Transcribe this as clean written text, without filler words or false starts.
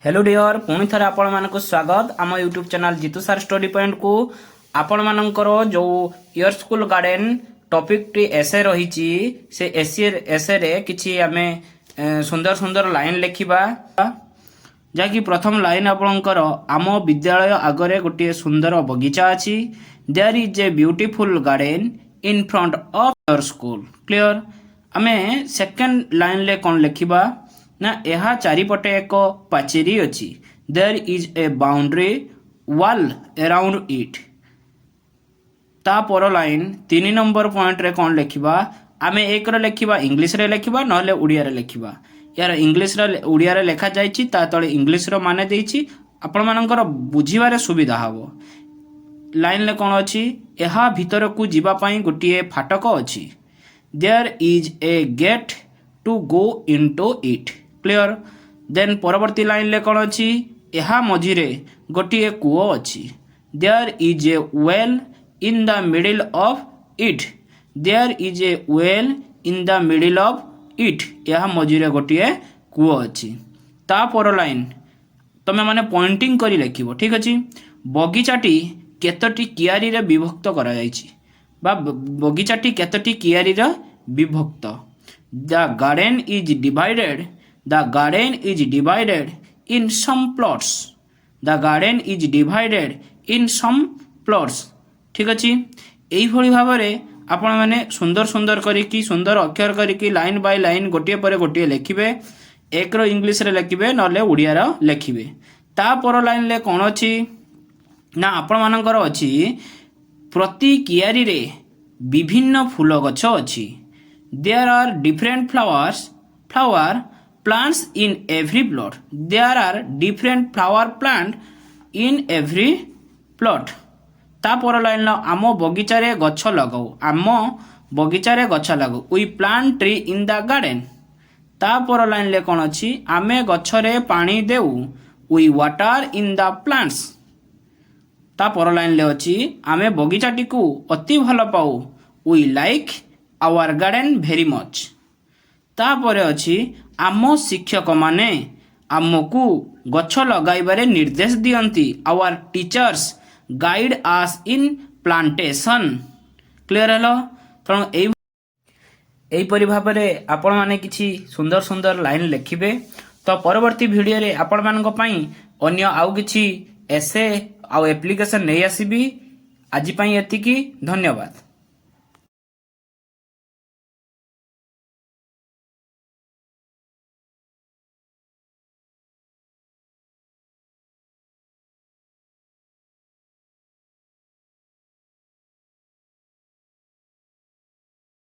Hello dear पुणी थे आपण मानक स्वागत आम यूट्यूब चैनल जीतू सार स्टोरी पॉइंट को आपण मानकर जो ईयर स्कूल गार्डन टॉपिक टी एसे रही से एसे रे किछि आमे सुंदर सुंदर लाइन लिखिबा जाकि प्रथम लाइन आपणकर आम विद्यालय आगरे गोटे सुंदर बगीचा अछि there is a beautiful garden in front of your school clear आमे सेकंड लाइन ले कोन लिखिबा ना यह चारिपटे एक पाचेरी अच्छी there is a boundary wall around it ता पर लाइन 3 नंबर पॉइंट रे कौन लिखिबा आमे एक रे लिखिबा इंग्लिश रे लिखिबा नहले उड़िया रे लिखिबा यार इंग्लिश रे उड़िया रे लिखा जायछि ता तळे इंग्लिश रो माने देछि आपण मानकर बुझिबारे सुविधा हबो लाइन ले कौन अछि यह भीतर को जीवा पई गोटिए फाटक अछि there is a gate to go into it clear then परवर्ती लाइन ले कौन अच्छी यह मझीरे गोटे कूओ अच्छी there is a well in the middle of it there is a well in the middle of it यह मझीरे गोटे कूओ अच्छी ता पर लाइन तमे माने पॉइंटिंग करी लिखिबो ठीक अछि बगीचाटी केतटी कियारी रे विभक्त करा जायछि बा बगीचाटी केतटी कियारी रे विभक्त the garden is divided The garden is divided in some plots. The garden is divided in some plots. ठीक अच्छी यही भली भाव में आपण मैंने सुंदर सुंदर करिकी सुंदर अक्षर करिकी लाइन बाय लाइन गोटे पर गोटे लिखिबे एक रो इंग्लिश रे लिखिबे नले उड़िया रो लिखिबे ता पर लाइन ले कोन अछि ना आपण मानकर अछि प्रति कियारी रे विभिन्न फूल गछ अछि there are different flower plants in every plot there are different flower plant in every plot ता पर लाइन आम बगीचा रे गछ लगाऊ आम बगीचा रे गछ लगाऊ we plant tree in the garden ता पर लाइन ले कोन अछि आमे गछ रे पानी देऊ we water in the plants ता पर लाइन ले अछि आमे बगीचाटी को अति भल पाऊ we like our garden very much ता पर अछि आम शिक्षक माने आमको गछ लगाइबारे निर्देश दियंती our teachers guide us in plantation क्लियर हेलो तेणु एई परि भाबरे आपण माने किछि सुंदर सुंदर लाइन लिखिबे तो परवर्ती वीडियो रे आपण मानक पई अन्य आउ किछि एसे आउ एप्लिकेशन नै आसीबी आजि पई एतिकी धन्यवाद।